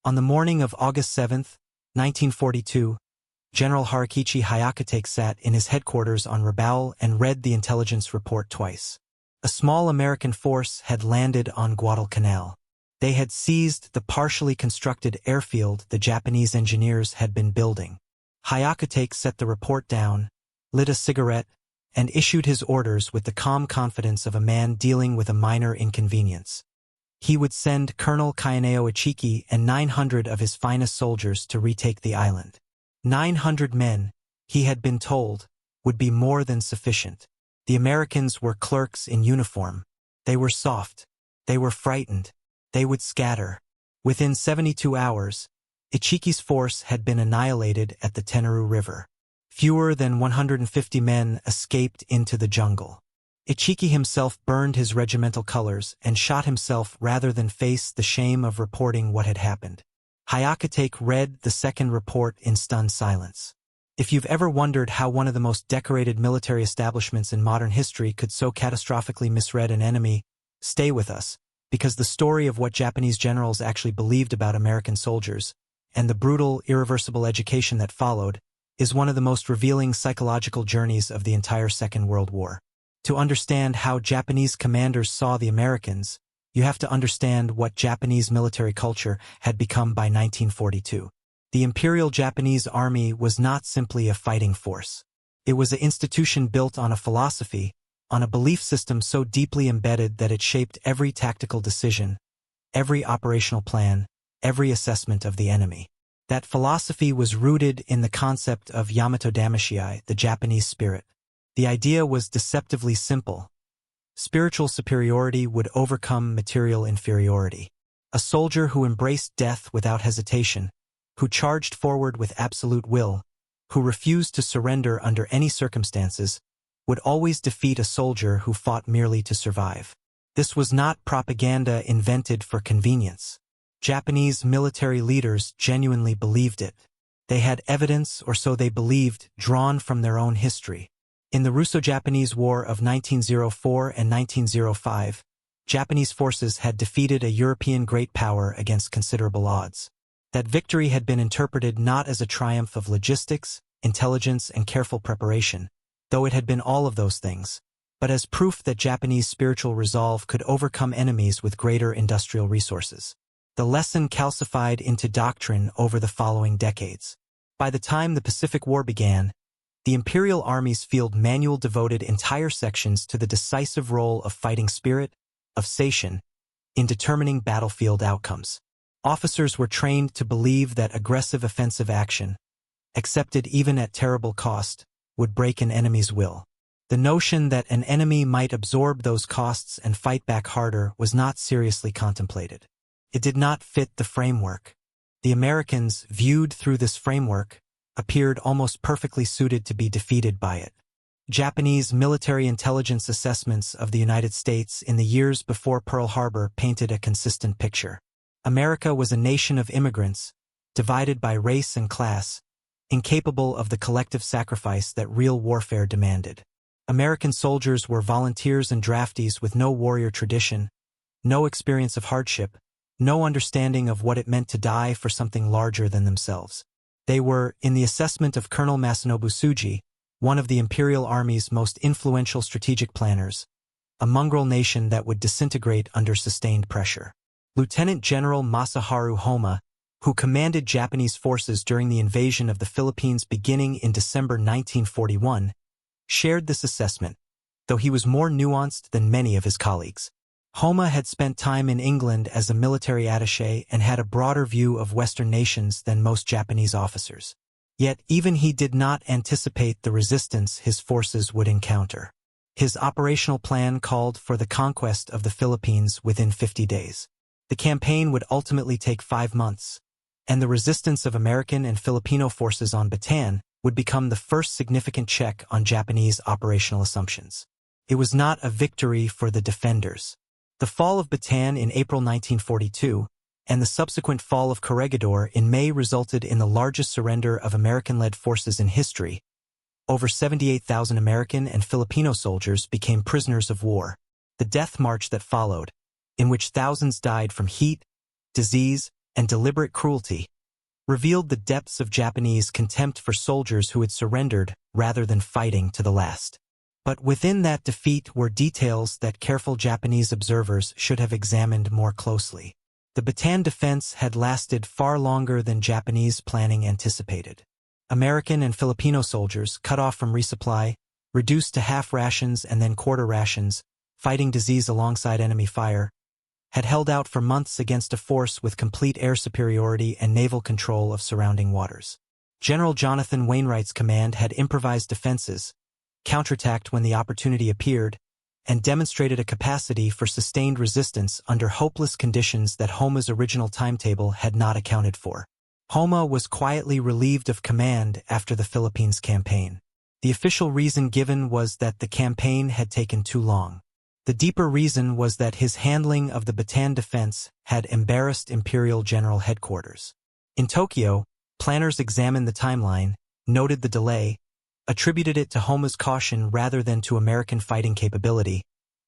On the morning of August 7, 1942, General Harakichi Hyakutake sat in his headquarters on Rabaul and read the intelligence report twice. A small American force had landed on Guadalcanal. They had seized the partially constructed airfield the Japanese engineers had been building. Hyakutake set the report down, lit a cigarette, and issued his orders with the calm confidence of a man dealing with a minor inconvenience. He would send Colonel Kayaneo Ichiki and 900 of his finest soldiers to retake the island. 900 men, he had been told, would be more than sufficient. The Americans were clerks in uniform. They were soft. They were frightened. They would scatter. Within 72 hours, Ichiki's force had been annihilated at the Tenaru River. Fewer than 150 men escaped into the jungle. Ichiki himself burned his regimental colors and shot himself rather than face the shame of reporting what had happened. Hyakutake read the second report in stunned silence. If you've ever wondered how one of the most decorated military establishments in modern history could so catastrophically misread an enemy, stay with us, because the story of what Japanese generals actually believed about American soldiers, and the brutal, irreversible education that followed, is one of the most revealing psychological journeys of the entire Second World War. To understand how Japanese commanders saw the Americans, you have to understand what Japanese military culture had become by 1942. The Imperial Japanese Army was not simply a fighting force. It was an institution built on a philosophy, on a belief system so deeply embedded that it shaped every tactical decision, every operational plan, every assessment of the enemy. That philosophy was rooted in the concept of Yamato Damashii, the Japanese spirit. The idea was deceptively simple. Spiritual superiority would overcome material inferiority. A soldier who embraced death without hesitation, who charged forward with absolute will, who refused to surrender under any circumstances, would always defeat a soldier who fought merely to survive. This was not propaganda invented for convenience. Japanese military leaders genuinely believed it. They had evidence, or so they believed, drawn from their own history. In the Russo-Japanese War of 1904 and 1905, Japanese forces had defeated a European great power against considerable odds. That victory had been interpreted not as a triumph of logistics, intelligence, and careful preparation, though it had been all of those things, but as proof that Japanese spiritual resolve could overcome enemies with greater industrial resources. The lesson calcified into doctrine over the following decades. By the time the Pacific War began, the Imperial Army's field manual devoted entire sections to the decisive role of fighting spirit, of seishin, in determining battlefield outcomes. Officers were trained to believe that aggressive offensive action, accepted even at terrible cost, would break an enemy's will. The notion that an enemy might absorb those costs and fight back harder was not seriously contemplated. It did not fit the framework. The Americans, viewed through this framework, appeared almost perfectly suited to be defeated by it. Japanese military intelligence assessments of the United States in the years before Pearl Harbor painted a consistent picture. America was a nation of immigrants, divided by race and class, incapable of the collective sacrifice that real warfare demanded. American soldiers were volunteers and draftees with no warrior tradition, no experience of hardship, no understanding of what it meant to die for something larger than themselves. They were, in the assessment of Colonel Masanobu Tsuji, one of the Imperial Army's most influential strategic planners, a mongrel nation that would disintegrate under sustained pressure. Lieutenant General Masaharu Homa, who commanded Japanese forces during the invasion of the Philippines beginning in December 1941, shared this assessment, though he was more nuanced than many of his colleagues. Homa had spent time in England as a military attaché and had a broader view of Western nations than most Japanese officers. Yet even he did not anticipate the resistance his forces would encounter. His operational plan called for the conquest of the Philippines within 50 days. The campaign would ultimately take 5 months, and the resistance of American and Filipino forces on Bataan would become the first significant check on Japanese operational assumptions. It was not a victory for the defenders. The fall of Bataan in April 1942 and the subsequent fall of Corregidor in May resulted in the largest surrender of American-led forces in history. Over 78,000 American and Filipino soldiers became prisoners of war. The death march that followed, in which thousands died from heat, disease, and deliberate cruelty, revealed the depths of Japanese contempt for soldiers who had surrendered rather than fighting to the last. But within that defeat were details that careful Japanese observers should have examined more closely. The Bataan defense had lasted far longer than Japanese planning anticipated. American and Filipino soldiers, cut off from resupply, reduced to half rations and then quarter rations, fighting disease alongside enemy fire, had held out for months against a force with complete air superiority and naval control of surrounding waters. General Jonathan Wainwright's command had improvised defenses, counterattacked when the opportunity appeared, and demonstrated a capacity for sustained resistance under hopeless conditions that Homa's original timetable had not accounted for. Homa was quietly relieved of command after the Philippines campaign. The official reason given was that the campaign had taken too long. The deeper reason was that his handling of the Bataan defense had embarrassed Imperial General Headquarters. In Tokyo, planners examined the timeline, noted the delay, attributed it to Homa's caution rather than to American fighting capability,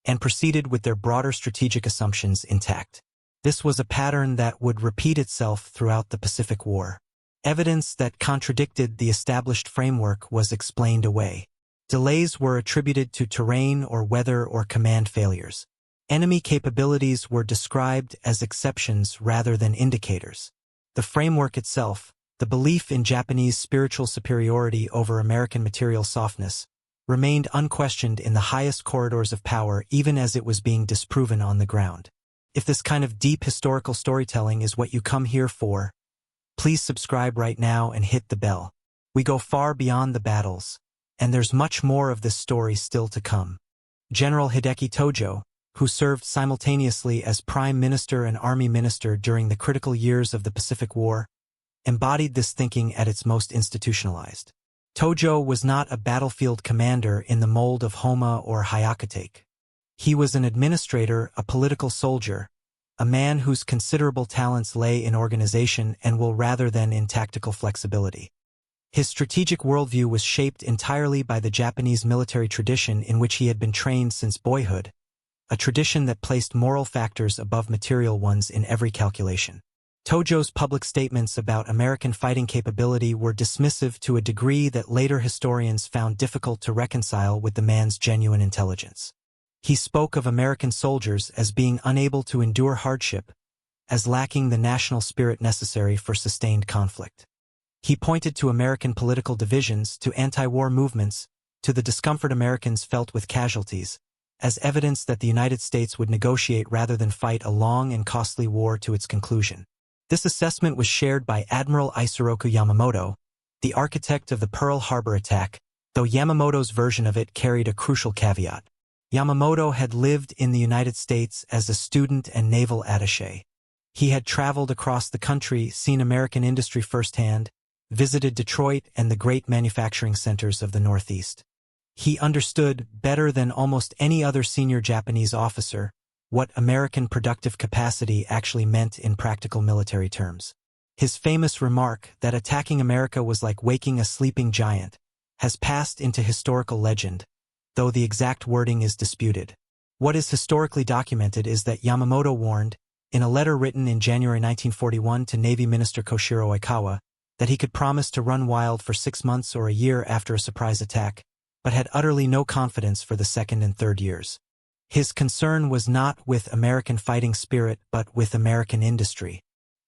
and proceeded with their broader strategic assumptions intact. This was a pattern that would repeat itself throughout the Pacific War. Evidence that contradicted the established framework was explained away. Delays were attributed to terrain or weather or command failures. Enemy capabilities were described as exceptions rather than indicators. The framework itself, the belief in Japanese spiritual superiority over American material softness, remained unquestioned in the highest corridors of power even as it was being disproven on the ground. If this kind of deep historical storytelling is what you come here for, please subscribe right now and hit the bell. We go far beyond the battles, and there's much more of this story still to come. General Hideki Tojo, who served simultaneously as Prime Minister and Army Minister during the critical years of the Pacific War, embodied this thinking at its most institutionalized. Tojo was not a battlefield commander in the mold of Homa or Hyakutake. He was an administrator, a political soldier, a man whose considerable talents lay in organization and will rather than in tactical flexibility. His strategic worldview was shaped entirely by the Japanese military tradition in which he had been trained since boyhood, a tradition that placed moral factors above material ones in every calculation. Tojo's public statements about American fighting capability were dismissive to a degree that later historians found difficult to reconcile with the man's genuine intelligence. He spoke of American soldiers as being unable to endure hardship, as lacking the national spirit necessary for sustained conflict. He pointed to American political divisions, to anti-war movements, to the discomfort Americans felt with casualties, as evidence that the United States would negotiate rather than fight a long and costly war to its conclusion. This assessment was shared by Admiral Isoroku Yamamoto, the architect of the Pearl Harbor attack, though Yamamoto's version of it carried a crucial caveat. Yamamoto had lived in the United States as a student and naval attaché. He had traveled across the country, seen American industry firsthand, visited Detroit and the great manufacturing centers of the Northeast. He understood, better than almost any other senior Japanese officer, what American productive capacity actually meant in practical military terms. His famous remark that attacking America was like waking a sleeping giant has passed into historical legend, though the exact wording is disputed. What is historically documented is that Yamamoto warned, in a letter written in January 1941 to Navy Minister Koshiro Oikawa, that he could promise to run wild for 6 months or a year after a surprise attack, but had utterly no confidence for the second and third years. His concern was not with American fighting spirit but with American industry.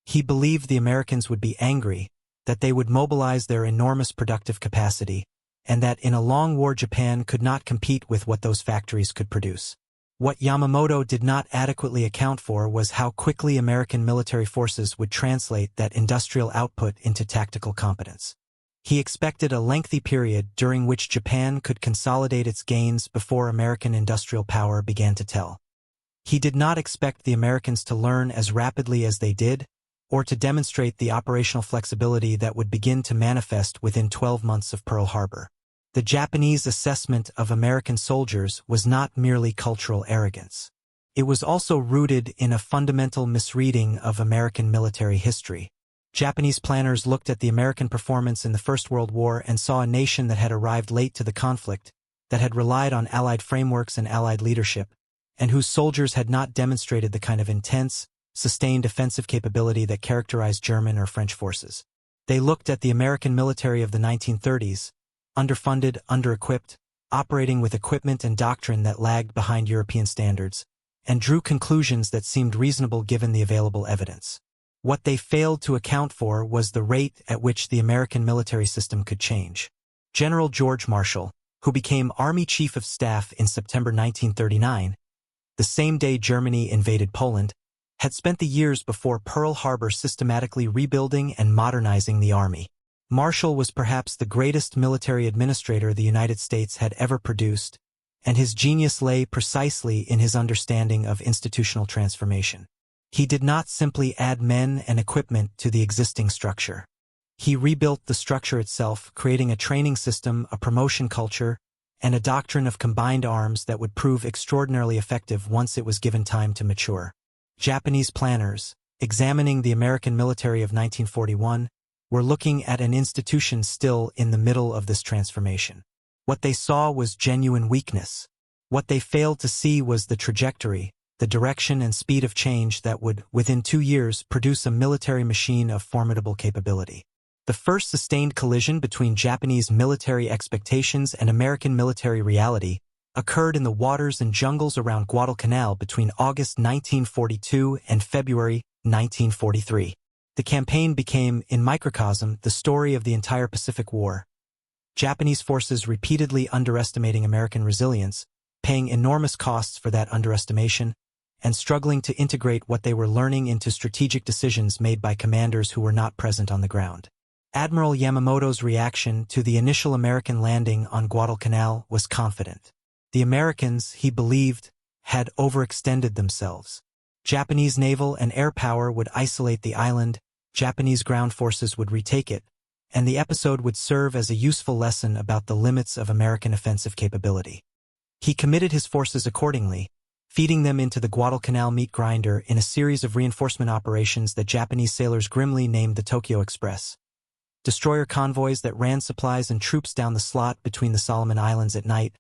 He believed the Americans would be angry, that they would mobilize their enormous productive capacity, and that in a long war Japan could not compete with what those factories could produce. What Yamamoto did not adequately account for was how quickly American military forces would translate that industrial output into tactical competence. He expected a lengthy period during which Japan could consolidate its gains before American industrial power began to tell. He did not expect the Americans to learn as rapidly as they did, or to demonstrate the operational flexibility that would begin to manifest within 12 months of Pearl Harbor. The Japanese assessment of American soldiers was not merely cultural arrogance. It was also rooted in a fundamental misreading of American military history. Japanese planners looked at the American performance in the First World War and saw a nation that had arrived late to the conflict, that had relied on Allied frameworks and Allied leadership, and whose soldiers had not demonstrated the kind of intense, sustained offensive capability that characterized German or French forces. They looked at the American military of the 1930s, underfunded, under-equipped, operating with equipment and doctrine that lagged behind European standards, and drew conclusions that seemed reasonable given the available evidence. What they failed to account for was the rate at which the American military system could change. General George Marshall, who became Army Chief of Staff in September 1939, the same day Germany invaded Poland, had spent the years before Pearl Harbor systematically rebuilding and modernizing the Army. Marshall was perhaps the greatest military administrator the United States had ever produced, and his genius lay precisely in his understanding of institutional transformation. He did not simply add men and equipment to the existing structure. He rebuilt the structure itself, creating a training system, a promotion culture, and a doctrine of combined arms that would prove extraordinarily effective once it was given time to mature. Japanese planners, examining the American military of 1941, were looking at an institution still in the middle of this transformation. What they saw was genuine weakness. What they failed to see was the trajectory, the direction and speed of change that would, within 2 years, produce a military machine of formidable capability. The first sustained collision between Japanese military expectations and American military reality occurred in the waters and jungles around Guadalcanal between August 1942 and February 1943. The campaign became, in microcosm, the story of the entire Pacific War. Japanese forces repeatedly underestimating American resilience, paying enormous costs for that underestimation, and struggling to integrate what they were learning into strategic decisions made by commanders who were not present on the ground. Admiral Yamamoto's reaction to the initial American landing on Guadalcanal was confident. The Americans, he believed, had overextended themselves. Japanese naval and air power would isolate the island, Japanese ground forces would retake it, and the episode would serve as a useful lesson about the limits of American offensive capability. He committed his forces accordingly, feeding them into the Guadalcanal meat grinder in a series of reinforcement operations that Japanese sailors grimly named the Tokyo Express. Destroyer convoys that ran supplies and troops down the slot between the Solomon Islands at night,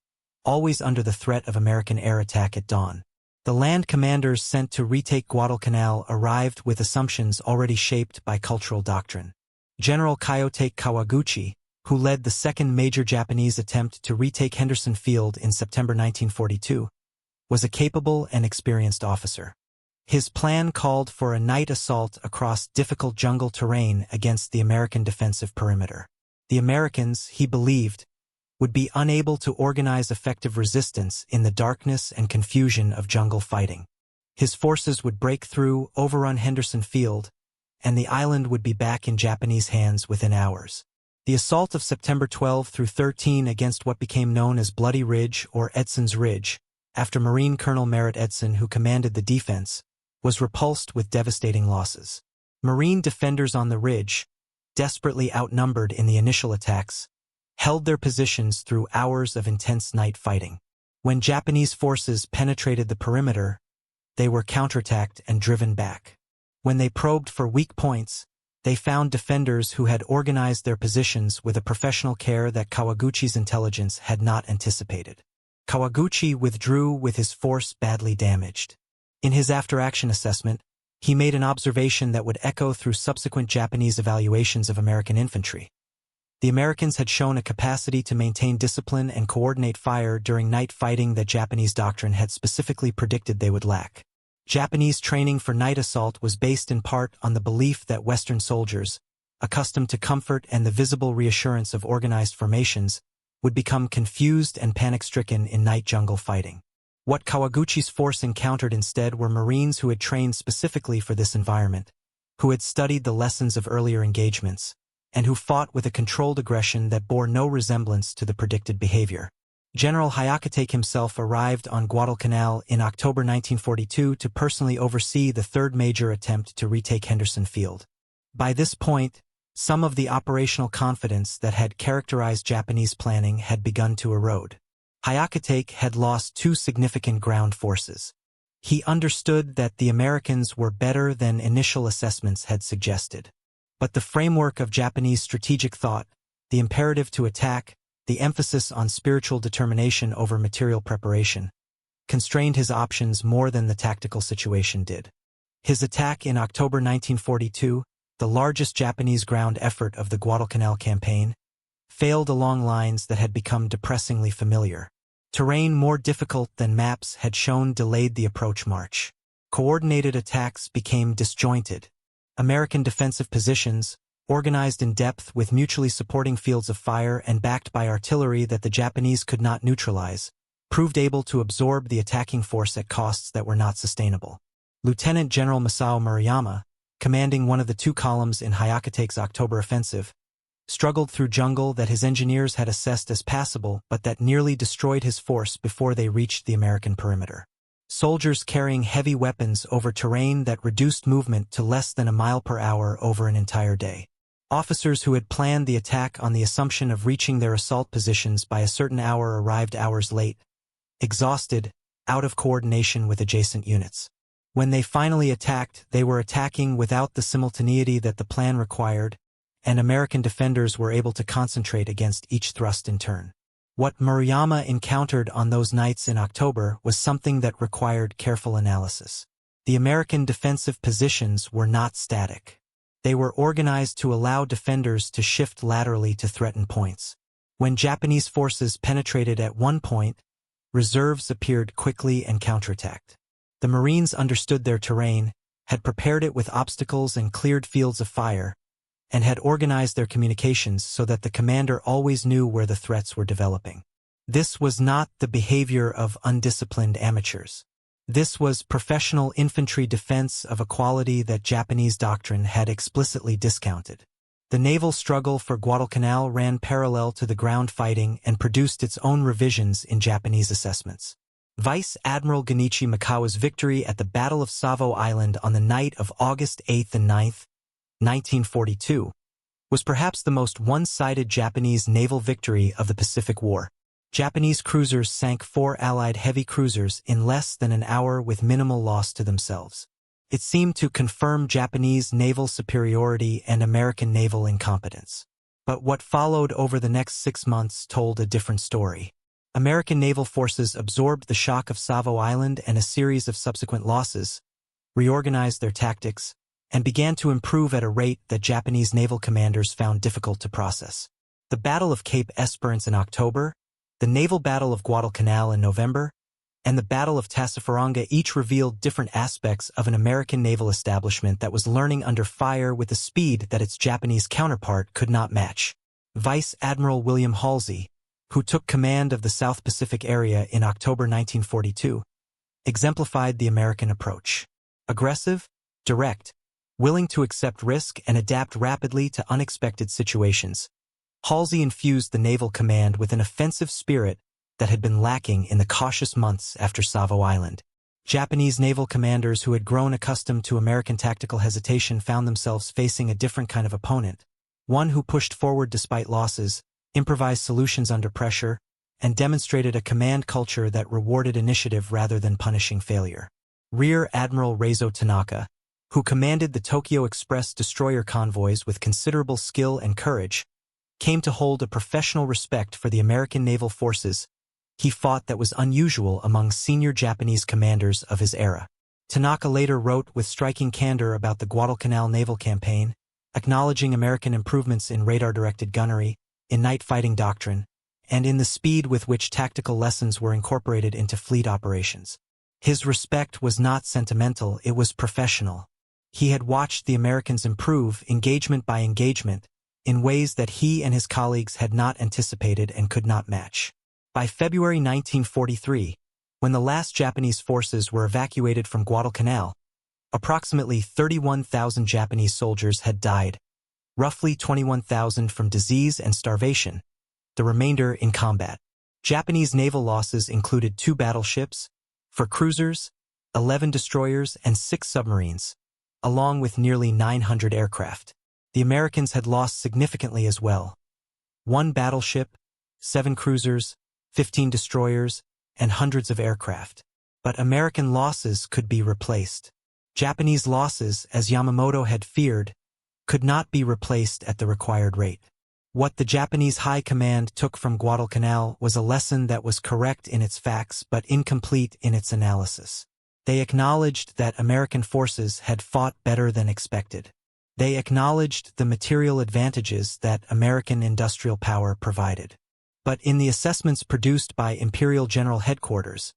always under the threat of American air attack at dawn. The land commanders sent to retake Guadalcanal arrived with assumptions already shaped by cultural doctrine. General Kyosuke Kawaguchi, who led the second major Japanese attempt to retake Henderson Field in September 1942, was a capable and experienced officer. His plan called for a night assault across difficult jungle terrain against the American defensive perimeter. The Americans, he believed, would be unable to organize effective resistance in the darkness and confusion of jungle fighting. His forces would break through, overrun Henderson Field, and the island would be back in Japanese hands within hours. The assault of September 12 through 13 against what became known as Bloody Ridge or Edson's Ridge, after Marine Colonel Merritt Edson, who commanded the defense, was repulsed with devastating losses. Marine defenders on the ridge, desperately outnumbered in the initial attacks, held their positions through hours of intense night fighting. When Japanese forces penetrated the perimeter, they were counterattacked and driven back. When they probed for weak points, they found defenders who had organized their positions with a professional care that Kawaguchi's intelligence had not anticipated. Kawaguchi withdrew with his force badly damaged. In his after-action assessment, he made an observation that would echo through subsequent Japanese evaluations of American infantry. The Americans had shown a capacity to maintain discipline and coordinate fire during night fighting that Japanese doctrine had specifically predicted they would lack. Japanese training for night assault was based in part on the belief that Western soldiers, accustomed to comfort and the visible reassurance of organized formations, would become confused and panic-stricken in night jungle fighting. What Kawaguchi's force encountered instead were Marines who had trained specifically for this environment, who had studied the lessons of earlier engagements, and who fought with a controlled aggression that bore no resemblance to the predicted behavior. General Hyakutake himself arrived on Guadalcanal in October 1942 to personally oversee the third major attempt to retake Henderson Field. By this point, some of the operational confidence that had characterized Japanese planning had begun to erode. Hyakutake had lost 2 significant ground forces. He understood that the Americans were better than initial assessments had suggested. But the framework of Japanese strategic thought, the imperative to attack, the emphasis on spiritual determination over material preparation, constrained his options more than the tactical situation did. His attack in October 1942, the largest Japanese ground effort of the Guadalcanal campaign, failed along lines that had become depressingly familiar. Terrain more difficult than maps had shown delayed the approach march. Coordinated attacks became disjointed. American defensive positions, organized in depth with mutually supporting fields of fire and backed by artillery that the Japanese could not neutralize, proved able to absorb the attacking force at costs that were not sustainable. Lieutenant General Masao Murayama, commanding one of the two columns in Hyakate's October offensive, struggled through jungle that his engineers had assessed as passable but that nearly destroyed his force before they reached the American perimeter. Soldiers carrying heavy weapons over terrain that reduced movement to less than a mile per hour over an entire day. Officers who had planned the attack on the assumption of reaching their assault positions by a certain hour arrived hours late, exhausted, out of coordination with adjacent units. When they finally attacked, they were attacking without the simultaneity that the plan required, and American defenders were able to concentrate against each thrust in turn. What Murayama encountered on those nights in October was something that required careful analysis. The American defensive positions were not static. They were organized to allow defenders to shift laterally to threaten points. When Japanese forces penetrated at one point, reserves appeared quickly and counterattacked. The Marines understood their terrain, had prepared it with obstacles and cleared fields of fire, and had organized their communications so that the commander always knew where the threats were developing. This was not the behavior of undisciplined amateurs. This was professional infantry defense of a quality that Japanese doctrine had explicitly discounted. The naval struggle for Guadalcanal ran parallel to the ground fighting and produced its own revisions in Japanese assessments. Vice Admiral Genichi Mikawa's victory at the Battle of Savo Island on the night of August 8 and 9, 1942, was perhaps the most one-sided Japanese naval victory of the Pacific War. Japanese cruisers sank 4 Allied heavy cruisers in less than an hour with minimal loss to themselves. It seemed to confirm Japanese naval superiority and American naval incompetence. But what followed over the next 6 months told a different story. American naval forces absorbed the shock of Savo Island and a series of subsequent losses, reorganized their tactics, and began to improve at a rate that Japanese naval commanders found difficult to process. The Battle of Cape Esperance in October, the naval battle of Guadalcanal in November, and the Battle of Tassafaronga each revealed different aspects of an American naval establishment that was learning under fire with a speed that its Japanese counterpart could not match. Vice Admiral William Halsey, who took command of the South Pacific area in October 1942, exemplified the American approach. Aggressive, direct, willing to accept risk and adapt rapidly to unexpected situations, Halsey infused the naval command with an offensive spirit that had been lacking in the cautious months after Savo Island. Japanese naval commanders who had grown accustomed to American tactical hesitation found themselves facing a different kind of opponent, one who pushed forward despite losses, improvised solutions under pressure, and demonstrated a command culture that rewarded initiative rather than punishing failure. Rear Admiral Reizo Tanaka, who commanded the Tokyo Express destroyer convoys with considerable skill and courage, came to hold a professional respect for the American naval forces he fought that was unusual among senior Japanese commanders of his era. Tanaka later wrote with striking candor about the Guadalcanal naval campaign, acknowledging American improvements in radar-directed gunnery, in night fighting doctrine, and in the speed with which tactical lessons were incorporated into fleet operations. His respect was not sentimental, it was professional. He had watched the Americans improve, engagement by engagement, in ways that he and his colleagues had not anticipated and could not match. By February 1943, when the last Japanese forces were evacuated from Guadalcanal, approximately 31,000 Japanese soldiers had died, roughly 21,000 from disease and starvation, the remainder in combat. Japanese naval losses included 2 battleships, 4 cruisers, 11 destroyers, and 6 submarines, along with nearly 900 aircraft. The Americans had lost significantly as well. 1 battleship, 7 cruisers, 15 destroyers, and hundreds of aircraft. But American losses could be replaced. Japanese losses, as Yamamoto had feared, could not be replaced at the required rate. What the Japanese High Command took from Guadalcanal was a lesson that was correct in its facts but incomplete in its analysis. They acknowledged that American forces had fought better than expected. They acknowledged the material advantages that American industrial power provided. But in the assessments produced by Imperial General Headquarters,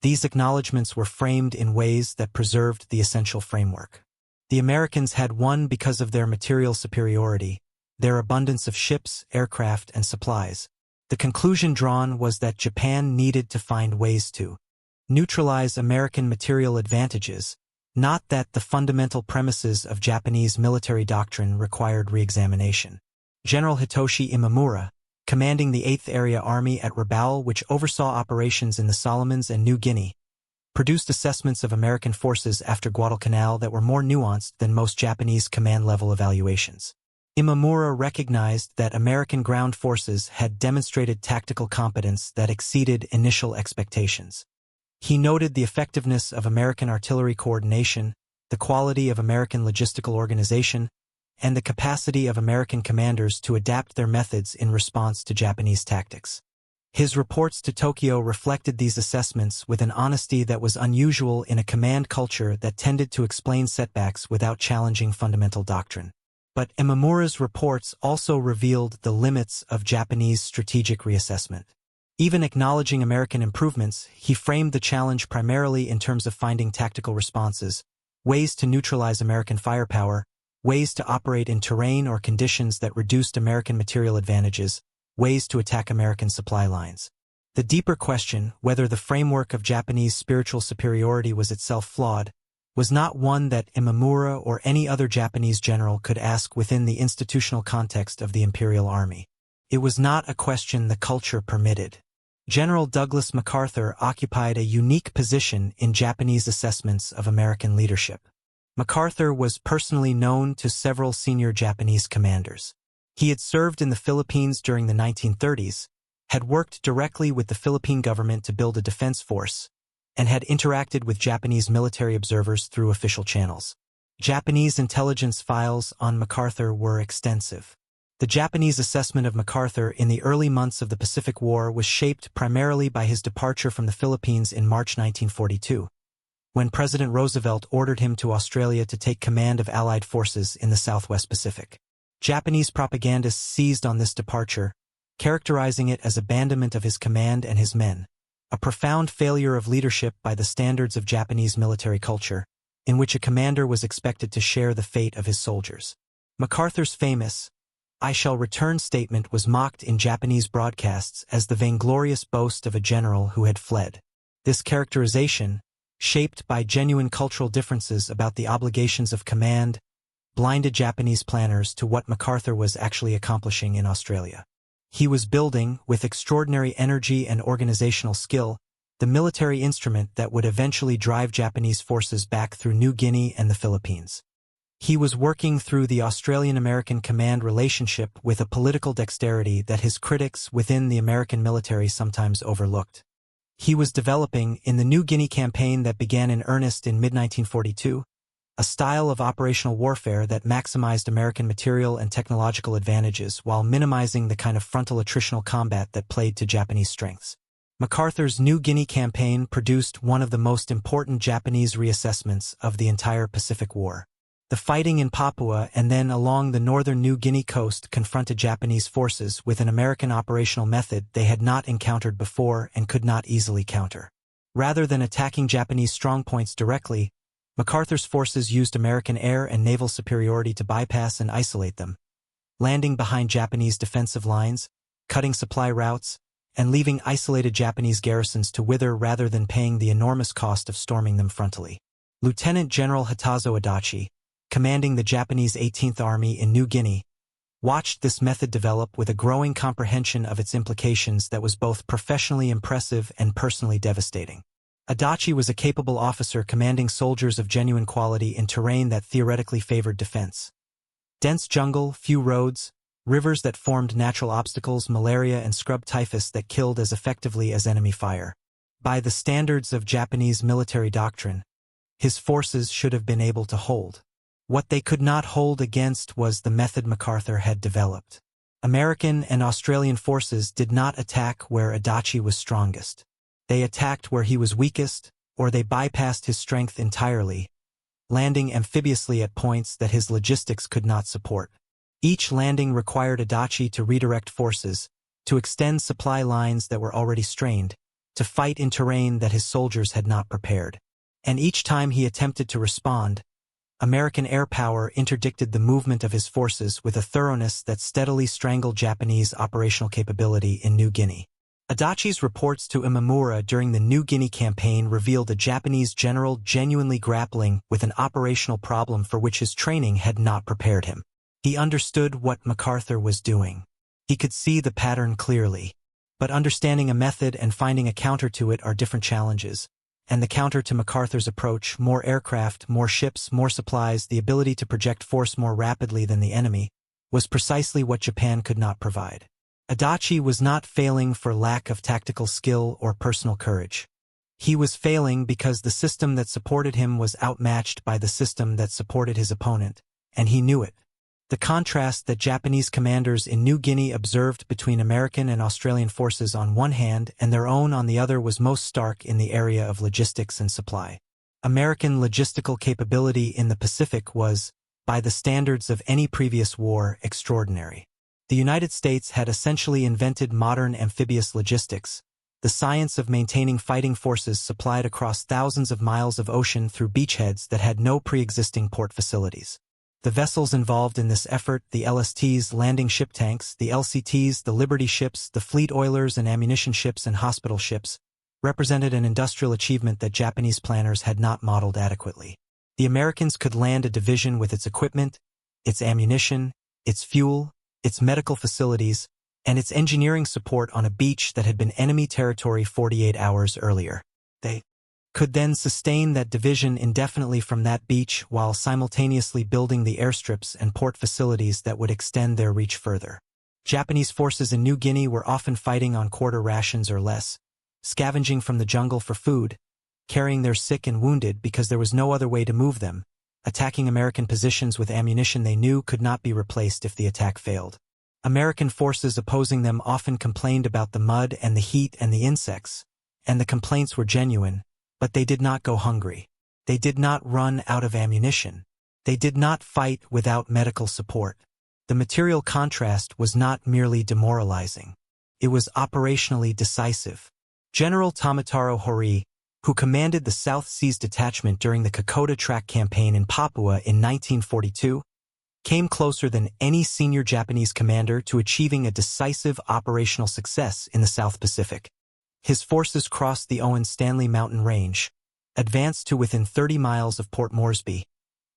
these acknowledgments were framed in ways that preserved the essential framework. The Americans had won because of their material superiority, their abundance of ships, aircraft, and supplies. The conclusion drawn was that Japan needed to find ways to neutralize American material advantages, not that the fundamental premises of Japanese military doctrine required re-examination. General Hitoshi Imamura, commanding the 8th Area Army at Rabaul, which oversaw operations in the Solomons and New Guinea, produced assessments of American forces after Guadalcanal that were more nuanced than most Japanese command-level evaluations. Imamura recognized that American ground forces had demonstrated tactical competence that exceeded initial expectations. He noted the effectiveness of American artillery coordination, the quality of American logistical organization, and the capacity of American commanders to adapt their methods in response to Japanese tactics. His reports to Tokyo reflected these assessments with an honesty that was unusual in a command culture that tended to explain setbacks without challenging fundamental doctrine. But Imamura's reports also revealed the limits of Japanese strategic reassessment. Even acknowledging American improvements, he framed the challenge primarily in terms of finding tactical responses, ways to neutralize American firepower, ways to operate in terrain or conditions that reduced American material advantages, ways to attack American supply lines. The deeper question, whether the framework of Japanese spiritual superiority was itself flawed, was not one that Imamura or any other Japanese general could ask within the institutional context of the Imperial Army. It was not a question the culture permitted. General Douglas MacArthur occupied a unique position in Japanese assessments of American leadership. MacArthur was personally known to several senior Japanese commanders. He had served in the Philippines during the 1930s, had worked directly with the Philippine government to build a defense force, and had interacted with Japanese military observers through official channels. Japanese intelligence files on MacArthur were extensive. The Japanese assessment of MacArthur in the early months of the Pacific War was shaped primarily by his departure from the Philippines in March 1942, when President Roosevelt ordered him to Australia to take command of Allied forces in the Southwest Pacific. Japanese propagandists seized on this departure, characterizing it as abandonment of his command and his men, a profound failure of leadership by the standards of Japanese military culture, in which a commander was expected to share the fate of his soldiers. MacArthur's famous "I shall return" statement was mocked in Japanese broadcasts as the vainglorious boast of a general who had fled. This characterization, shaped by genuine cultural differences about the obligations of command, blinded Japanese planners to what MacArthur was actually accomplishing in Australia. He was building, with extraordinary energy and organizational skill, the military instrument that would eventually drive Japanese forces back through New Guinea and the Philippines. He was working through the Australian-American command relationship with a political dexterity that his critics within the American military sometimes overlooked. He was developing, in the New Guinea campaign that began in earnest in mid-1942, a style of operational warfare that maximized American material and technological advantages while minimizing the kind of frontal attritional combat that played to Japanese strengths. MacArthur's New Guinea campaign produced one of the most important Japanese reassessments of the entire Pacific War. The fighting in Papua and then along the northern New Guinea coast confronted Japanese forces with an American operational method they had not encountered before and could not easily counter. Rather than attacking Japanese strongpoints directly, MacArthur's forces used American air and naval superiority to bypass and isolate them, landing behind Japanese defensive lines, cutting supply routes, and leaving isolated Japanese garrisons to wither rather than paying the enormous cost of storming them frontally. Lieutenant General Hitazo Adachi, commanding the Japanese 18th Army in New Guinea, watched this method develop with a growing comprehension of its implications that was both professionally impressive and personally devastating. Adachi was a capable officer commanding soldiers of genuine quality in terrain that theoretically favored defense. Dense jungle, few roads, rivers that formed natural obstacles, malaria and scrub typhus that killed as effectively as enemy fire. By the standards of Japanese military doctrine, his forces should have been able to hold. What they could not hold against was the method MacArthur had developed. American and Australian forces did not attack where Adachi was strongest. They attacked where he was weakest, or they bypassed his strength entirely, landing amphibiously at points that his logistics could not support. Each landing required Adachi to redirect forces, to extend supply lines that were already strained, to fight in terrain that his soldiers had not prepared. And each time he attempted to respond, American air power interdicted the movement of his forces with a thoroughness that steadily strangled Japanese operational capability in New Guinea. Adachi's reports to Imamura during the New Guinea campaign revealed a Japanese general genuinely grappling with an operational problem for which his training had not prepared him. He understood what MacArthur was doing. He could see the pattern clearly. But understanding a method and finding a counter to it are different challenges. And the counter to MacArthur's approach, more aircraft, more ships, more supplies, the ability to project force more rapidly than the enemy, was precisely what Japan could not provide. Adachi was not failing for lack of tactical skill or personal courage. He was failing because the system that supported him was outmatched by the system that supported his opponent, and he knew it. The contrast that Japanese commanders in New Guinea observed between American and Australian forces on one hand and their own on the other was most stark in the area of logistics and supply. American logistical capability in the Pacific was, by the standards of any previous war, extraordinary. The United States had essentially invented modern amphibious logistics, the science of maintaining fighting forces supplied across thousands of miles of ocean through beachheads that had no pre-existing port facilities. The vessels involved in this effort, the LSTs, landing ship tanks, the LCTs, the Liberty ships, the fleet oilers and ammunition ships and hospital ships, represented an industrial achievement that Japanese planners had not modeled adequately. The Americans could land a division with its equipment, its ammunition, its fuel, its medical facilities, and its engineering support on a beach that had been enemy territory 48 hours earlier. They could then sustain that division indefinitely from that beach while simultaneously building the airstrips and port facilities that would extend their reach further. Japanese forces in New Guinea were often fighting on quarter rations or less, scavenging from the jungle for food, carrying their sick and wounded because there was no other way to move them, attacking American positions with ammunition they knew could not be replaced if the attack failed. American forces opposing them often complained about the mud and the heat and the insects, and the complaints were genuine. But they did not go hungry. They did not run out of ammunition. They did not fight without medical support. The material contrast was not merely demoralizing. It was operationally decisive. General Tomitaro Horii, who commanded the South Seas Detachment during the Kokoda Track campaign in Papua in 1942, came closer than any senior Japanese commander to achieving a decisive operational success in the South Pacific. His forces crossed the Owen Stanley mountain range, advanced to within 30 miles of Port Moresby,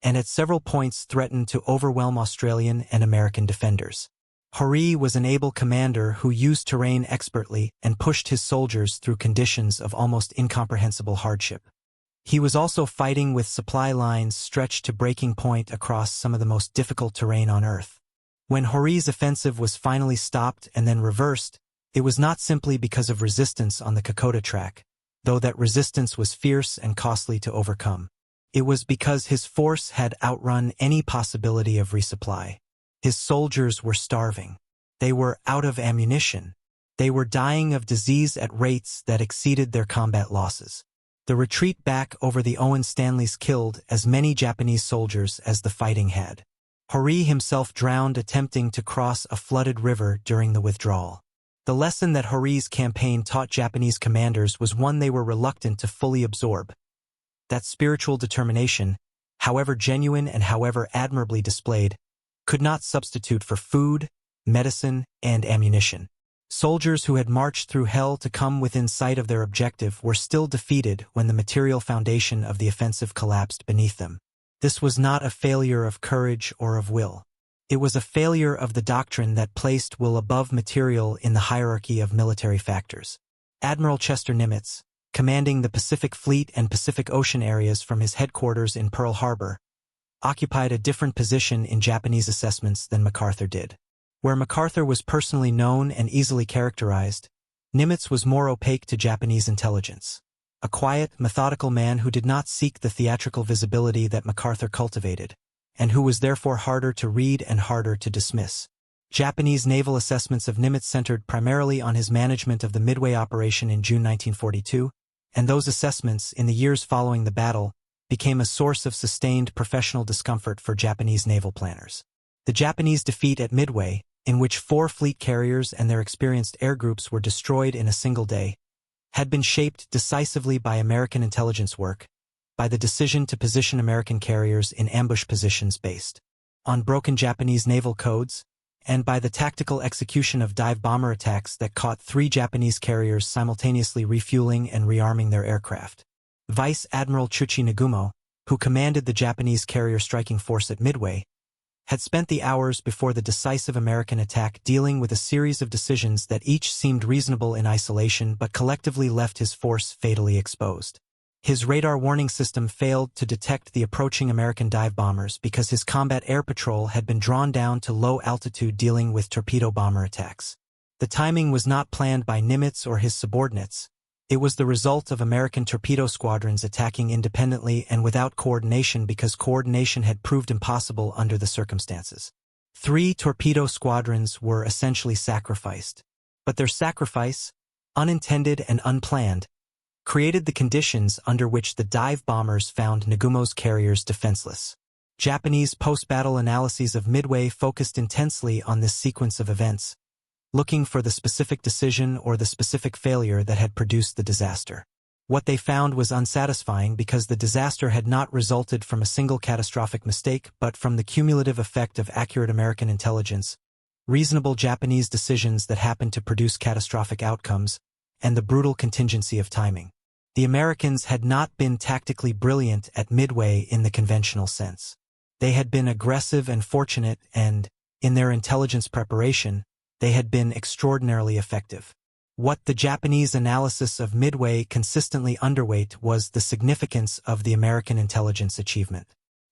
and at several points threatened to overwhelm Australian and American defenders. Horii was an able commander who used terrain expertly and pushed his soldiers through conditions of almost incomprehensible hardship. He was also fighting with supply lines stretched to breaking point across some of the most difficult terrain on Earth. When Horii's offensive was finally stopped and then reversed, it was not simply because of resistance on the Kokoda Track, though that resistance was fierce and costly to overcome. It was because his force had outrun any possibility of resupply. His soldiers were starving. They were out of ammunition. They were dying of disease at rates that exceeded their combat losses. The retreat back over the Owen Stanleys killed as many Japanese soldiers as the fighting had. Horii himself drowned attempting to cross a flooded river during the withdrawal. The lesson that Horii's campaign taught Japanese commanders was one they were reluctant to fully absorb. That spiritual determination, however genuine and however admirably displayed, could not substitute for food, medicine, and ammunition. Soldiers who had marched through hell to come within sight of their objective were still defeated when the material foundation of the offensive collapsed beneath them. This was not a failure of courage or of will. It was a failure of the doctrine that placed will above material in the hierarchy of military factors. Admiral Chester Nimitz, commanding the Pacific Fleet and Pacific Ocean areas from his headquarters in Pearl Harbor, occupied a different position in Japanese assessments than MacArthur did. Where MacArthur was personally known and easily characterized, Nimitz was more opaque to Japanese intelligence. A quiet, methodical man who did not seek the theatrical visibility that MacArthur cultivated, and who was therefore harder to read and harder to dismiss. Japanese naval assessments of Nimitz centered primarily on his management of the Midway operation in June 1942, and those assessments in the years following the battle became a source of sustained professional discomfort for Japanese naval planners. The Japanese defeat at Midway, in which 4 fleet carriers and their experienced air groups were destroyed in a single day, had been shaped decisively by American intelligence work, by the decision to position American carriers in ambush positions based on broken Japanese naval codes, and by the tactical execution of dive bomber attacks that caught 3 Japanese carriers simultaneously refueling and rearming their aircraft. Vice Admiral Chuchi Nagumo, who commanded the Japanese carrier striking force at Midway, had spent the hours before the decisive American attack dealing with a series of decisions that each seemed reasonable in isolation but collectively left his force fatally exposed. His radar warning system failed to detect the approaching American dive bombers because his combat air patrol had been drawn down to low altitude dealing with torpedo bomber attacks. The timing was not planned by Nimitz or his subordinates. It was the result of American torpedo squadrons attacking independently and without coordination because coordination had proved impossible under the circumstances. 3 torpedo squadrons were essentially sacrificed. But their sacrifice, unintended and unplanned, created the conditions under which the dive bombers found Nagumo's carriers defenseless. Japanese post-battle analyses of Midway focused intensely on this sequence of events, looking for the specific decision or the specific failure that had produced the disaster. What they found was unsatisfying because the disaster had not resulted from a single catastrophic mistake but from the cumulative effect of accurate American intelligence, reasonable Japanese decisions that happened to produce catastrophic outcomes, and the brutal contingency of timing. The Americans had not been tactically brilliant at Midway in the conventional sense. They had been aggressive and fortunate and, in their intelligence preparation, they had been extraordinarily effective. What the Japanese analysis of Midway consistently underweight was the significance of the American intelligence achievement.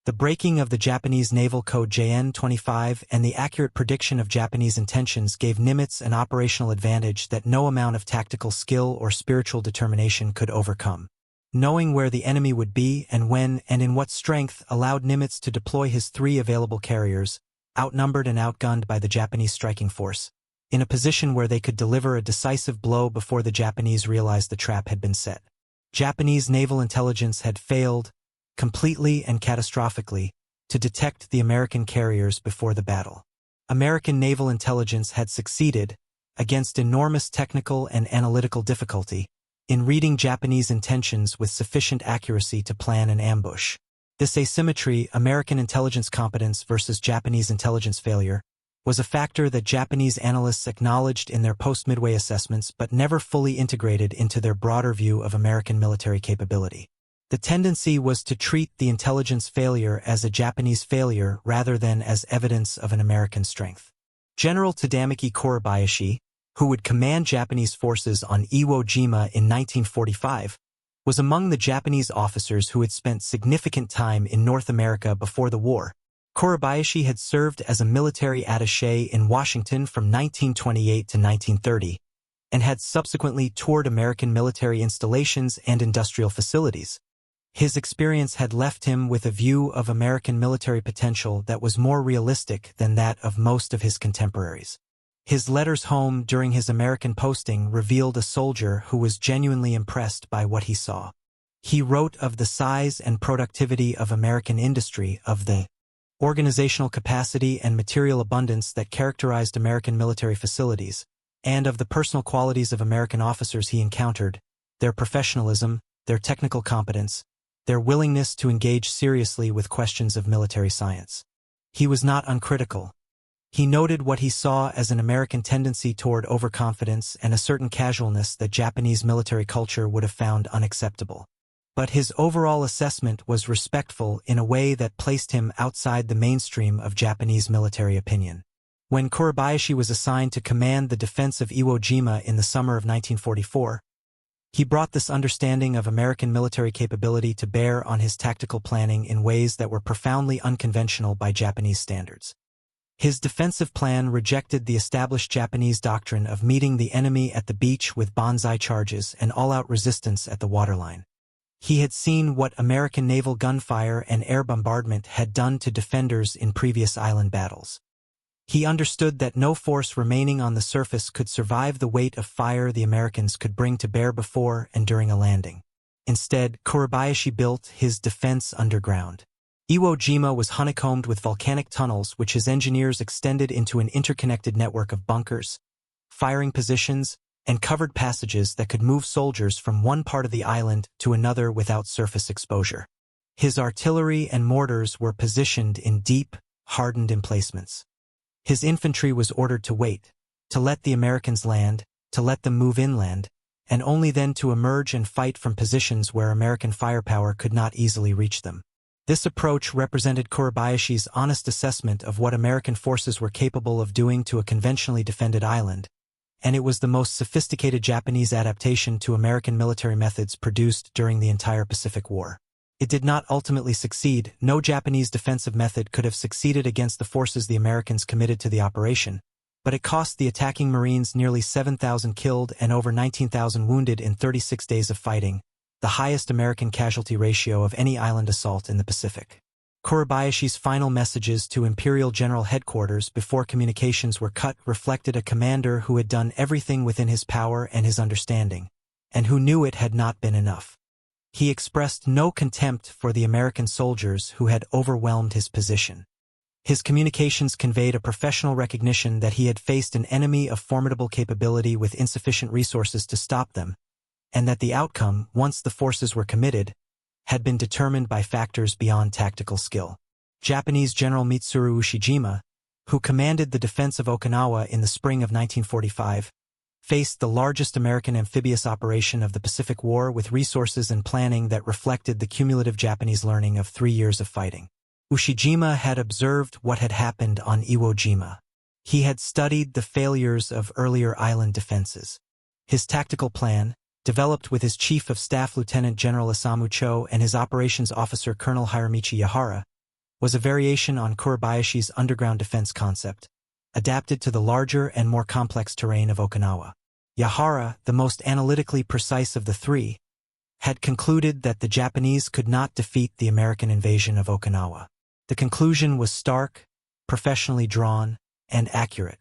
The breaking of the Japanese Naval Code JN-25 and the accurate prediction of Japanese intentions gave Nimitz an operational advantage that no amount of tactical skill or spiritual determination could overcome. Knowing where the enemy would be and when and in what strength allowed Nimitz to deploy his 3 available carriers, outnumbered and outgunned by the Japanese striking force, in a position where they could deliver a decisive blow before the Japanese realized the trap had been set. Japanese naval intelligence had failed, completely and catastrophically, to detect the American carriers before the battle. American naval intelligence had succeeded, against enormous technical and analytical difficulty, in reading Japanese intentions with sufficient accuracy to plan an ambush. This asymmetry, American intelligence competence versus Japanese intelligence failure, was a factor that Japanese analysts acknowledged in their post-Midway assessments but never fully integrated into their broader view of American military capability. The tendency was to treat the intelligence failure as a Japanese failure rather than as evidence of an American strength. General Tadamaki Korebayashi, who would command Japanese forces on Iwo Jima in 1945, was among the Japanese officers who had spent significant time in North America before the war. Korebayashi had served as a military attaché in Washington from 1928 to 1930, and had subsequently toured American military installations and industrial facilities. His experience had left him with a view of American military potential that was more realistic than that of most of his contemporaries. His letters home during his American posting revealed a soldier who was genuinely impressed by what he saw. He wrote of the size and productivity of American industry, of the organizational capacity and material abundance that characterized American military facilities, and of the personal qualities of American officers he encountered, their professionalism, their technical competence, their willingness to engage seriously with questions of military science. He was not uncritical. He noted what he saw as an American tendency toward overconfidence and a certain casualness that Japanese military culture would have found unacceptable. But his overall assessment was respectful in a way that placed him outside the mainstream of Japanese military opinion. When Korebayashi was assigned to command the defense of Iwo Jima in the summer of 1944, he brought this understanding of American military capability to bear on his tactical planning in ways that were profoundly unconventional by Japanese standards. His defensive plan rejected the established Japanese doctrine of meeting the enemy at the beach with banzai charges and all-out resistance at the waterline. He had seen what American naval gunfire and air bombardment had done to defenders in previous island battles. He understood that no force remaining on the surface could survive the weight of fire the Americans could bring to bear before and during a landing. Instead, Kurabayashi built his defense underground. Iwo Jima was honeycombed with volcanic tunnels which his engineers extended into an interconnected network of bunkers, firing positions, and covered passages that could move soldiers from one part of the island to another without surface exposure. His artillery and mortars were positioned in deep, hardened emplacements. His infantry was ordered to wait, to let the Americans land, to let them move inland, and only then to emerge and fight from positions where American firepower could not easily reach them. This approach represented Kurabayashi's honest assessment of what American forces were capable of doing to a conventionally defended island, and it was the most sophisticated Japanese adaptation to American military methods produced during the entire Pacific War. It did not ultimately succeed. No Japanese defensive method could have succeeded against the forces the Americans committed to the operation, but it cost the attacking Marines nearly 7,000 killed and over 19,000 wounded in 36 days of fighting, the highest American casualty ratio of any island assault in the Pacific. Kurabayashi's final messages to Imperial General Headquarters before communications were cut reflected a commander who had done everything within his power and his understanding, and who knew it had not been enough. He expressed no contempt for the American soldiers who had overwhelmed his position. His communications conveyed a professional recognition that he had faced an enemy of formidable capability with insufficient resources to stop them, and that the outcome, once the forces were committed, had been determined by factors beyond tactical skill. Japanese General Mitsuru Ushijima, who commanded the defense of Okinawa in the spring of 1945, faced the largest American amphibious operation of the Pacific War with resources and planning that reflected the cumulative Japanese learning of 3 years of fighting. Ushijima had observed what had happened on Iwo Jima. He had studied the failures of earlier island defenses. His tactical plan, developed with his Chief of Staff Lieutenant General Isamu Cho and his operations officer Colonel Hiromichi Yahara, was a variation on Kurabayashi's underground defense concept, adapted to the larger and more complex terrain of Okinawa. Yahara, the most analytically precise of the three, had concluded that the Japanese could not defeat the American invasion of Okinawa. The conclusion was stark, professionally drawn, and accurate.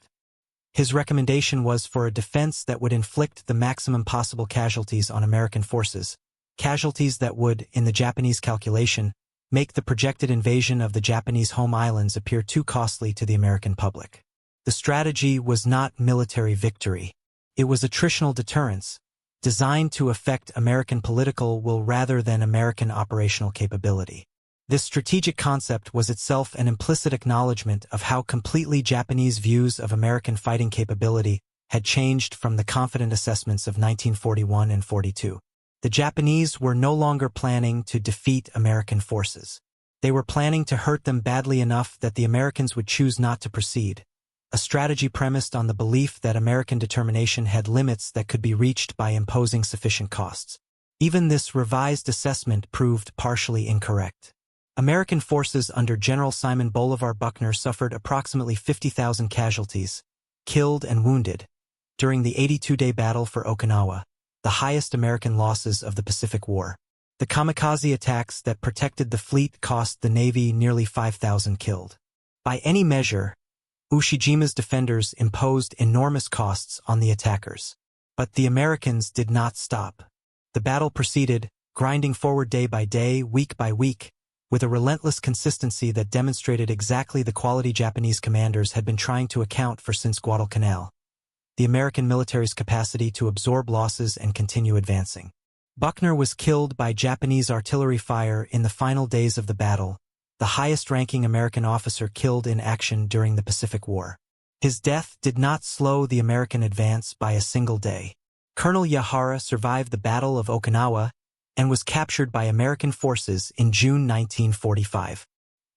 His recommendation was for a defense that would inflict the maximum possible casualties on American forces, casualties that would, in the Japanese calculation, make the projected invasion of the Japanese home islands appear too costly to the American public. The strategy was not military victory. It was attritional deterrence, designed to affect American political will rather than American operational capability. This strategic concept was itself an implicit acknowledgement of how completely Japanese views of American fighting capability had changed from the confident assessments of 1941 and 42. The Japanese were no longer planning to defeat American forces. They were planning to hurt them badly enough that the Americans would choose not to proceed, a strategy premised on the belief that American determination had limits that could be reached by imposing sufficient costs. Even this revised assessment proved partially incorrect. American forces under General Simon Bolivar Buckner suffered approximately 50,000 casualties, killed and wounded, during the 82-day battle for Okinawa, the highest American losses of the Pacific War. The kamikaze attacks that protected the fleet cost the Navy nearly 5,000 killed. By any measure, Ushijima's defenders imposed enormous costs on the attackers. But the Americans did not stop. The battle proceeded, grinding forward day by day, week by week, with a relentless consistency that demonstrated exactly the quality Japanese commanders had been trying to account for since Guadalcanal: the American military's capacity to absorb losses and continue advancing. Buckner was killed by Japanese artillery fire in the final days of the battle, the highest-ranking American officer killed in action during the Pacific War. His death did not slow the American advance by a single day. Colonel Yahara survived the Battle of Okinawa and was captured by American forces in June 1945.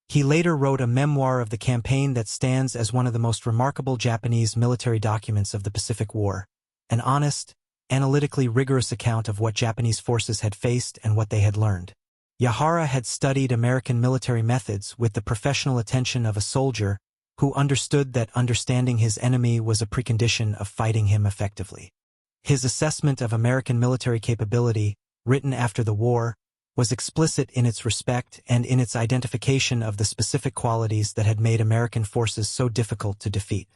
He later wrote a memoir of the campaign that stands as one of the most remarkable Japanese military documents of the Pacific War, an honest, analytically rigorous account of what Japanese forces had faced and what they had learned. Yahara had studied American military methods with the professional attention of a soldier who understood that understanding his enemy was a precondition of fighting him effectively. His assessment of American military capability, written after the war, was explicit in its respect and in its identification of the specific qualities that had made American forces so difficult to defeat.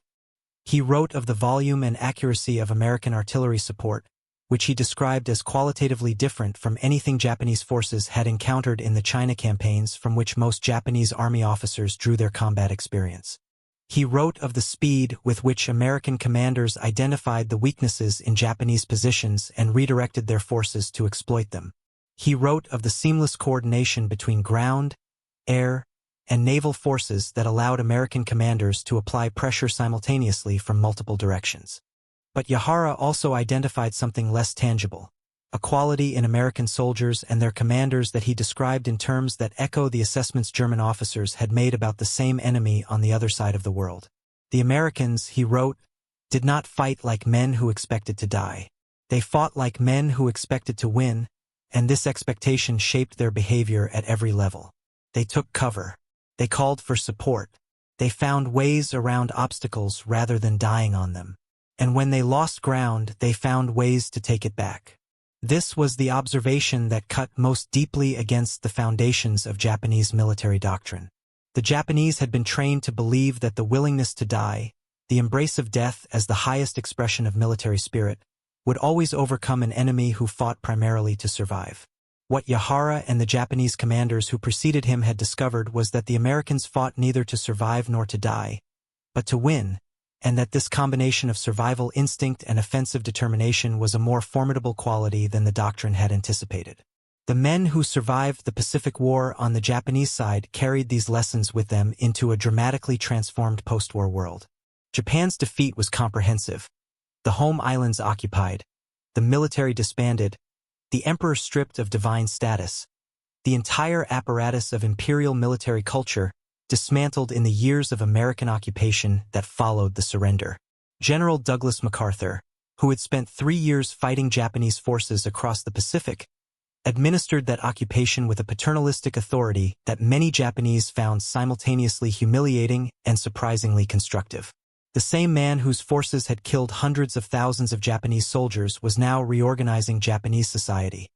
He wrote of the volume and accuracy of American artillery support, which he described as qualitatively different from anything Japanese forces had encountered in the China campaigns from which most Japanese army officers drew their combat experience. He wrote of the speed with which American commanders identified the weaknesses in Japanese positions and redirected their forces to exploit them. He wrote of the seamless coordination between ground, air, and naval forces that allowed American commanders to apply pressure simultaneously from multiple directions. But Yahara also identified something less tangible, a quality in American soldiers and their commanders that he described in terms that echo the assessments German officers had made about the same enemy on the other side of the world. The Americans, he wrote, did not fight like men who expected to die. They fought like men who expected to win, and this expectation shaped their behavior at every level. They took cover. They called for support. They found ways around obstacles rather than dying on them. And when they lost ground, they found ways to take it back. This was the observation that cut most deeply against the foundations of Japanese military doctrine. The Japanese had been trained to believe that the willingness to die, the embrace of death as the highest expression of military spirit, would always overcome an enemy who fought primarily to survive. What Yahara and the Japanese commanders who preceded him had discovered was that the Americans fought neither to survive nor to die, but to win, and that this combination of survival instinct and offensive determination was a more formidable quality than the doctrine had anticipated. The men who survived the Pacific War on the Japanese side carried these lessons with them into a dramatically transformed post-war world. Japan's defeat was comprehensive. The home islands occupied, the military disbanded, the emperor stripped of divine status, the entire apparatus of imperial military culture dismantled in the years of American occupation that followed the surrender. General Douglas MacArthur, who had spent 3 years fighting Japanese forces across the Pacific, administered that occupation with a paternalistic authority that many Japanese found simultaneously humiliating and surprisingly constructive. The same man whose forces had killed hundreds of thousands of Japanese soldiers was now reorganizing Japanese society,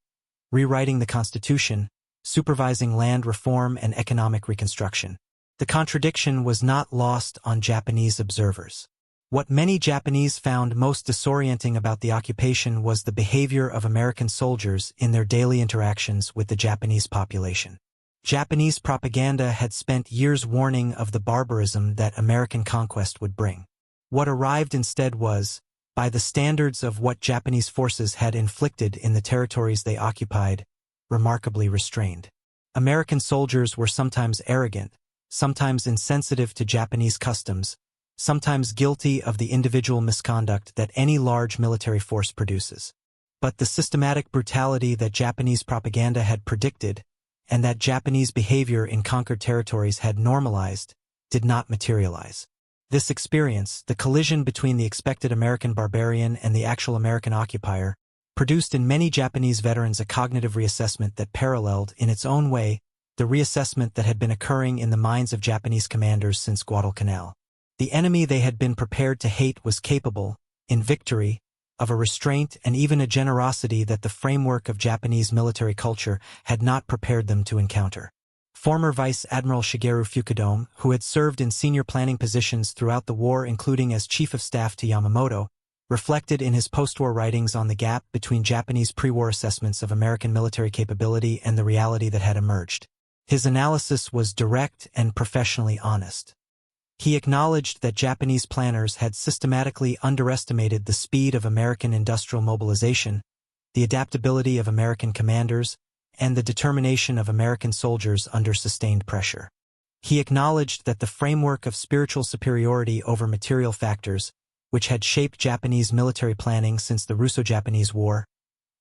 rewriting the Constitution, supervising land reform and economic reconstruction. The contradiction was not lost on Japanese observers. What many Japanese found most disorienting about the occupation was the behavior of American soldiers in their daily interactions with the Japanese population. Japanese propaganda had spent years warning of the barbarism that American conquest would bring. What arrived instead was, by the standards of what Japanese forces had inflicted in the territories they occupied, remarkably restrained. American soldiers were sometimes arrogant, sometimes insensitive to Japanese customs, sometimes guilty of the individual misconduct that any large military force produces. But the systematic brutality that Japanese propaganda had predicted, and that Japanese behavior in conquered territories had normalized, did not materialize. This experience, the collision between the expected American barbarian and the actual American occupier, produced in many Japanese veterans a cognitive reassessment that paralleled, in its own way, the reassessment that had been occurring in the minds of Japanese commanders since Guadalcanal. The enemy they had been prepared to hate was capable, in victory, of a restraint and even a generosity that the framework of Japanese military culture had not prepared them to encounter. Former Vice Admiral Shigeru Fukudome, who had served in senior planning positions throughout the war including as Chief of Staff to Yamamoto, reflected in his post-war writings on the gap between Japanese pre-war assessments of American military capability and the reality that had emerged. His analysis was direct and professionally honest. He acknowledged that Japanese planners had systematically underestimated the speed of American industrial mobilization, the adaptability of American commanders, and the determination of American soldiers under sustained pressure. He acknowledged that the framework of spiritual superiority over material factors, which had shaped Japanese military planning since the Russo-Japanese War,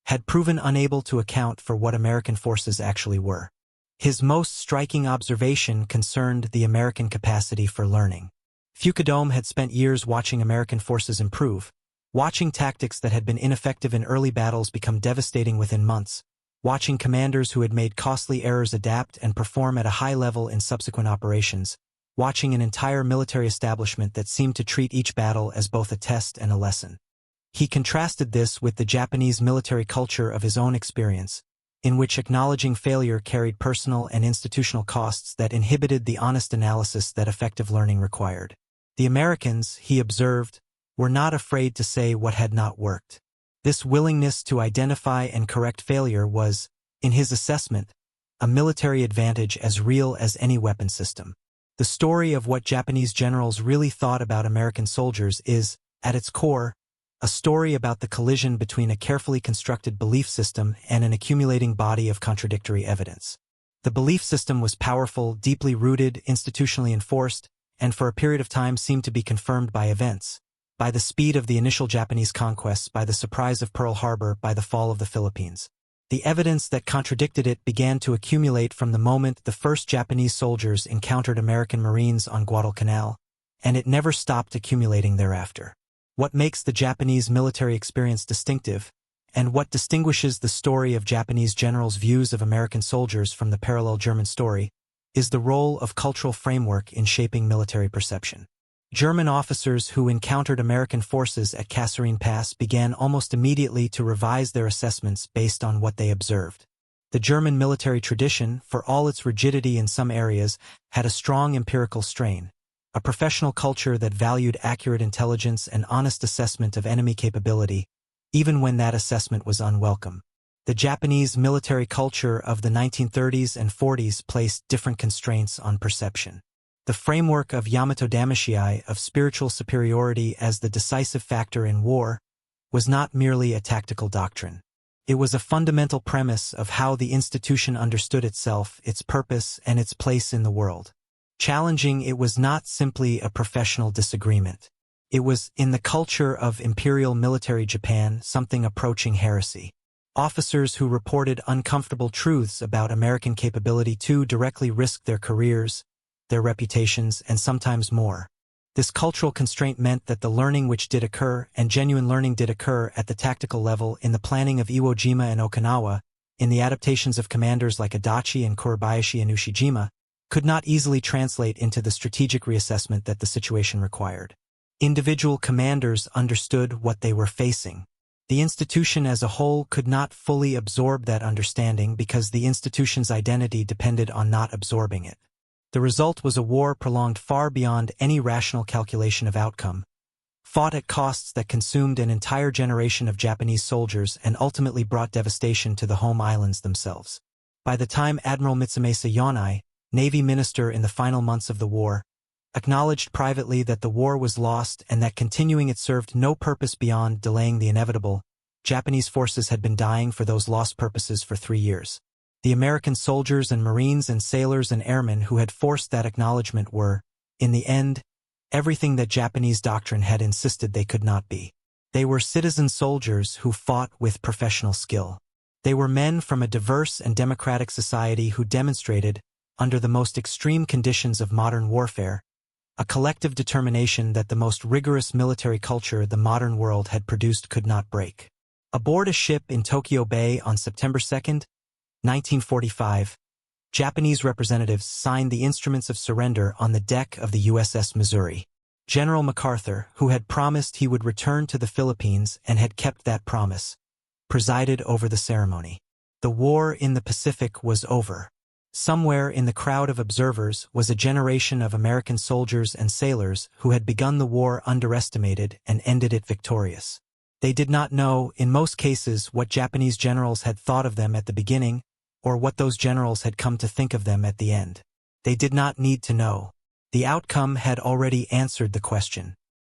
had proven unable to account for what American forces actually were. His most striking observation concerned the American capacity for learning. Fukudome had spent years watching American forces improve, watching tactics that had been ineffective in early battles become devastating within months, watching commanders who had made costly errors adapt and perform at a high level in subsequent operations, watching an entire military establishment that seemed to treat each battle as both a test and a lesson. He contrasted this with the Japanese military culture of his own experience, in which acknowledging failure carried personal and institutional costs that inhibited the honest analysis that effective learning required. The Americans, he observed, were not afraid to say what had not worked. This willingness to identify and correct failure was, in his assessment, a military advantage as real as any weapon system. The story of what Japanese generals really thought about American soldiers is, at its core, a story about the collision between a carefully constructed belief system and an accumulating body of contradictory evidence. The belief system was powerful, deeply rooted, institutionally enforced, and for a period of time seemed to be confirmed by events, by the speed of the initial Japanese conquests, by the surprise of Pearl Harbor, by the fall of the Philippines. The evidence that contradicted it began to accumulate from the moment the first Japanese soldiers encountered American Marines on Guadalcanal, and it never stopped accumulating thereafter. What makes the Japanese military experience distinctive, and what distinguishes the story of Japanese generals' views of American soldiers from the parallel German story, is the role of cultural framework in shaping military perception. German officers who encountered American forces at Kasserine Pass began almost immediately to revise their assessments based on what they observed. The German military tradition, for all its rigidity in some areas, had a strong empirical strain, a professional culture that valued accurate intelligence and honest assessment of enemy capability, even when that assessment was unwelcome. The Japanese military culture of the 1930s and 40s placed different constraints on perception. The framework of Yamato Damashii of spiritual superiority as the decisive factor in war was not merely a tactical doctrine. It was a fundamental premise of how the institution understood itself, its purpose, and its place in the world. Challenging it was not simply a professional disagreement. It was, in the culture of Imperial Military Japan, something approaching heresy. Officers who reported uncomfortable truths about American capability to directly risked their careers, their reputations, and sometimes more. This cultural constraint meant that the learning which did occur, and genuine learning did occur at the tactical level in the planning of Iwo Jima and Okinawa, in the adaptations of commanders like Adachi and Kuribayashi and Ushijima, could not easily translate into the strategic reassessment that the situation required. Individual commanders understood what they were facing. The institution as a whole could not fully absorb that understanding because the institution's identity depended on not absorbing it. The result was a war prolonged far beyond any rational calculation of outcome, fought at costs that consumed an entire generation of Japanese soldiers and ultimately brought devastation to the home islands themselves. By the time Admiral Mitsumasa Yonai, Navy minister in the final months of the war, acknowledged privately that the war was lost and that continuing it served no purpose beyond delaying the inevitable, Japanese forces had been dying for those lost purposes for 3 years. The American soldiers and Marines and sailors and airmen who had forced that acknowledgement were, in the end, everything that Japanese doctrine had insisted they could not be. They were citizen soldiers who fought with professional skill. They were men from a diverse and democratic society who demonstrated, under the most extreme conditions of modern warfare, a collective determination that the most rigorous military culture the modern world had produced could not break. Aboard a ship in Tokyo Bay on September 2, 1945, Japanese representatives signed the instruments of surrender on the deck of the USS Missouri. General MacArthur, who had promised he would return to the Philippines and had kept that promise, presided over the ceremony. The war in the Pacific was over. Somewhere in the crowd of observers was a generation of American soldiers and sailors who had begun the war underestimated and ended it victorious. They did not know, in most cases, what Japanese generals had thought of them at the beginning, or what those generals had come to think of them at the end. They did not need to know. The outcome had already answered the question.